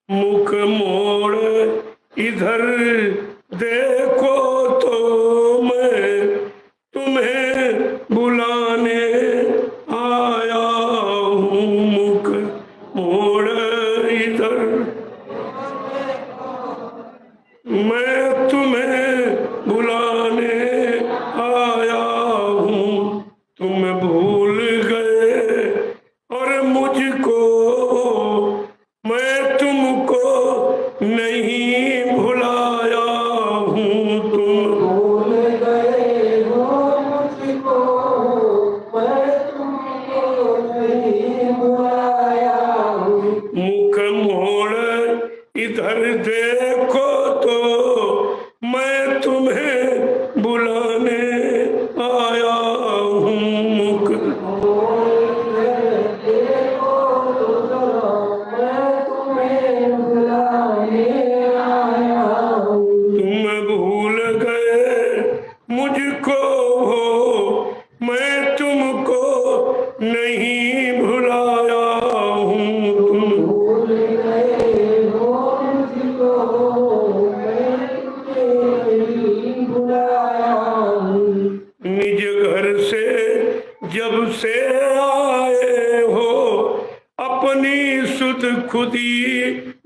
मुख मोड़ इधर देखो तो मैं तुम्हें बुलाने आया हूँ। मुख मोड़ इधर मैं तुम्हें बुलाने आया हूँ। तुम भूल गए और मुझको मैं तुमको नहीं भुलाया हूँ। तुम भूल गए हो मुझको, मैं तुमको नहीं भुलाया हूँ। मुख मोड़ इधर देखो तो मैं तुम्हें बुलाने आया हूँ। मुख देखो तो चलो, मैं तुम्हें बुलाने आया हूँ। तुम भूल गए मुझको हो मैं तुमको नहीं भुलाया हूँ। तुम भूल गए हो मुझको, मैं तुम्हें नहीं भुलाया हूँ। निज घर से जब से आए हो अपनी सुध खुदी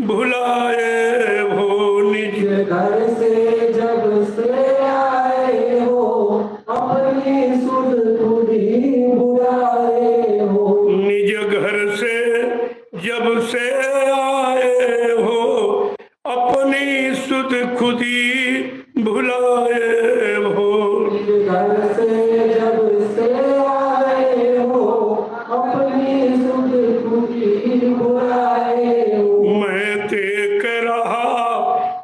भुलाए हो। निज घर से जब से आए हो, अपनी सुध खुद ही बुलाए हो। निज घर से जब से आए हो अपनी सुध खुदी भुलाए हो। घर से जब से आए हो, अपनी सुध खुद ही बुलाए हो। मैं देख रहा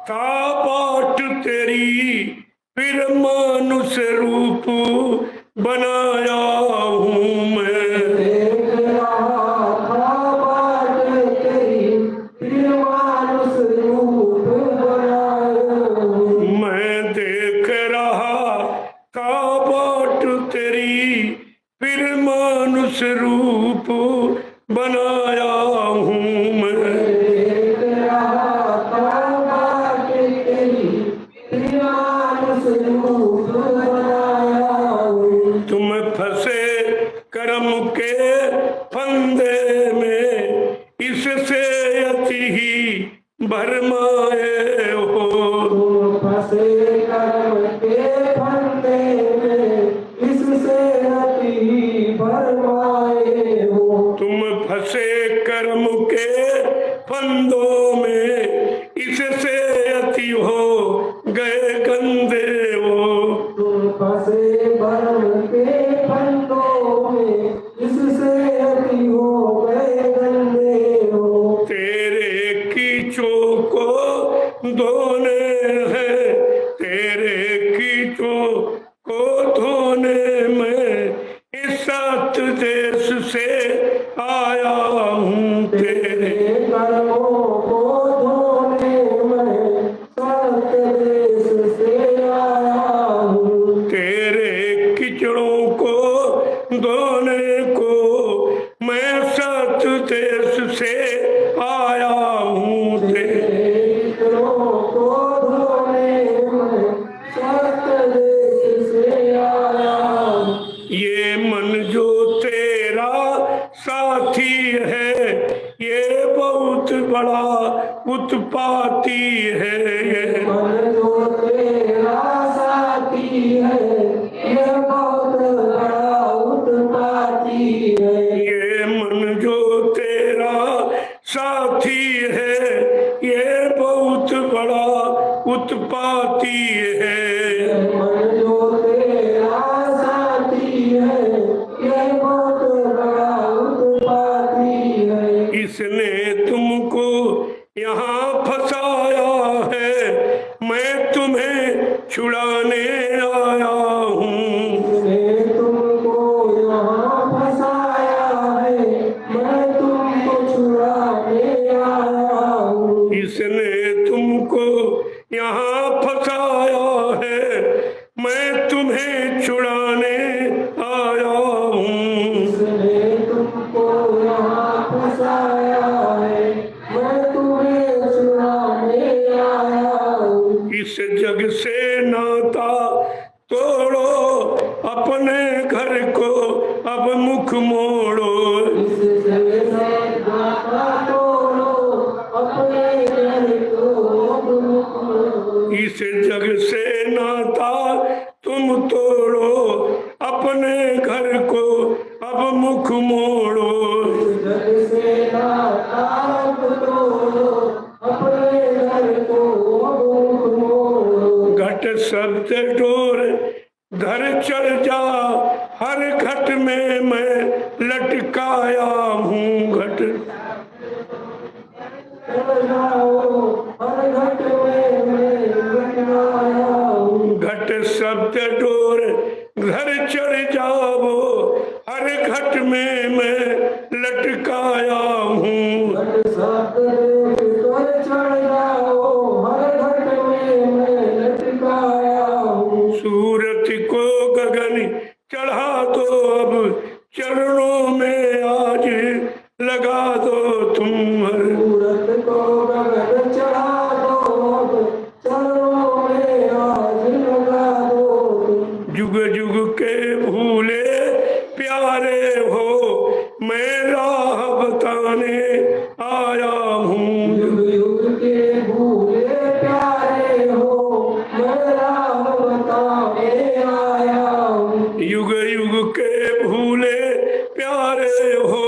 था बाट तेरी फिर मानुष रूप बनाया हूँ। मैं देख रहा था बाट तेरी, फिर मानुष रूप बनाया हूँ। मैं देख रहा था बाट तेरी फिर मानुष रूप बनाया हूँ। मैं देख रहा था बाट तेरी, फिर मानुष रूप बनाया हूँ। तुम फंसे कर्म के फंदे में इससे अति ही भरमाए हो। तुम फंसे कर्म के फंदे में, इससे अति भरमाए हो। तुम फंसे कर्म के फंदों में इससे अति हो गए गंदे हो। तुम फंसे कर्म के फंदों में, इससे अति हो गए गंदे हो। तेरे कीचों को धोने हैं तेरे कीचों को धोने में इस सात देश से आया हूँ। तेरे कर्मों को धोने में सत्य देश से आया हूँ। तेरे कीचड़ों को धोने को मैं सात देश से आया हूँ। तेरे कर्मों को धोने में सत्य देश से आया हूँ। ये मन जो तेरा साथी है ये बहुत बड़ा उत्पाती है। ये मन जो तेरा साथी है, ये बहुत बड़ा उत्पाती है। ये मन जो तेरा साथी है ये बहुत बड़ा उत्पाती है। मन जो तेरा साथी है, ये बहुत बड़ा उत्पाती है। इसने तुमको यहाँ फंसाया है मैं तुम्हें छुड़ाने आया हूँ। इसने तुमको यहाँ फंसाया है, मैं तुमको छुड़ाने आया हूँ। इसने तुमको यहाँ फंसाया है मैं तुम्हें छुड़ाने आया हूँ। इसने तुमको यहाँ फंसाया है, मैं तुम्हें इस जग से नाता तोड़ो, अपने घर को अब मुख मोड़ो। इससे नाता तोड़ो, अपने घर को अब मुख मोड़ो। इस जग से नाता तुम तोड़ो, अपने घर को अब मुख मोड़ो। जग से नाता तोड़ो, अपने घर को अब मुख मोड़ो। घट शब्द डोर घर चढ़ जा, हर घट में मैं लटकाया हूँ। घट चढ़ जाओ, हर घट में मैं लटकाया हूँ। घट शब्द डोर घर चढ़ जाओ, हर घट में मैं लटकाया हूँ। घट शब्द डोर चढ़ जाओ, हर घट में मैं लटकाया हूँ। सूरत को गगन चढ़ा दो, अब चरणों में आज लगा दो तुम। सूरत को गगन चढ़ा दो, अब चरणों में आज लगा दो। जुग जुग के भूले प्यारे हो, मैं राह बताने आया हूँ। युग युग के भूले प्यारे हो, मैं राह बताने आया हूँ। युग युग के भूले प्यारे हो,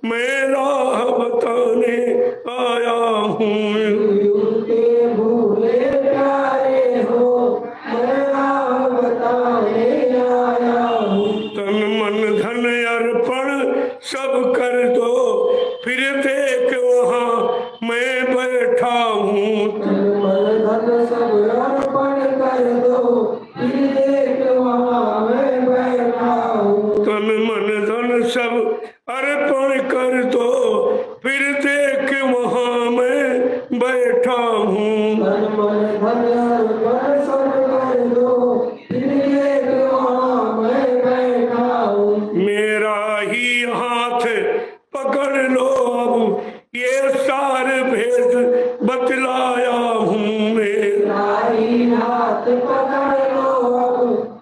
मैं राह बताने आया हूँ। युग युग के भूले प्यारे हो, मैं राह बताने आया हूँ। तन मन धन अर्पण सब कर दो, फिर देख वहाँ मैं बैठा हूँ। तन मन धन सब अर्पण कर दो, फिर देख वहाँ मैं बैठा हूँ। तन मन धन सब अर्पण कर दो, फिर देख वहाँ मैं बैठा हूँ। तन मन धन अर्पण सब कर दो, फिर देख वहाँ मैं बैठा हूँ। मेरा ही हाथ पकड़ लो, अब ये सार भेद बतलाया हूँ मैं। तारी हाथ पकड़ लो, अब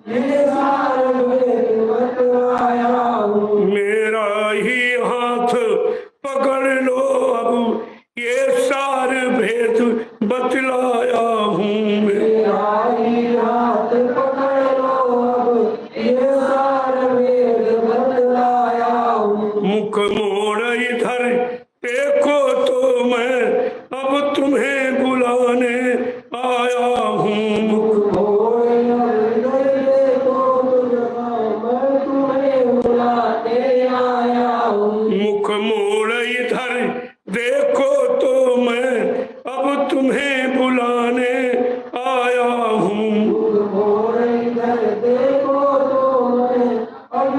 ये सार भेद बतलाया हूँ। मेरा ही हाथ पकड़ लो, अब ये सार भेद बतलाया हूँ मैं। तारी हाथ पकड़ लो, अब ये सार भेद बतलाया हूँ। मुख मोड़ इधर देखो तो मैं अब तुम्हें बुलाने आया हूँ। मुख मोड़ इधर देखो तो जहाँ मैं तुम्हें बुलाने आया हूँ। मुख मोड़ इधर देखो तो मैं अब तुम्हें बुलाने आया हूँ। मुख मोड़ इधर देखो तो मैं अब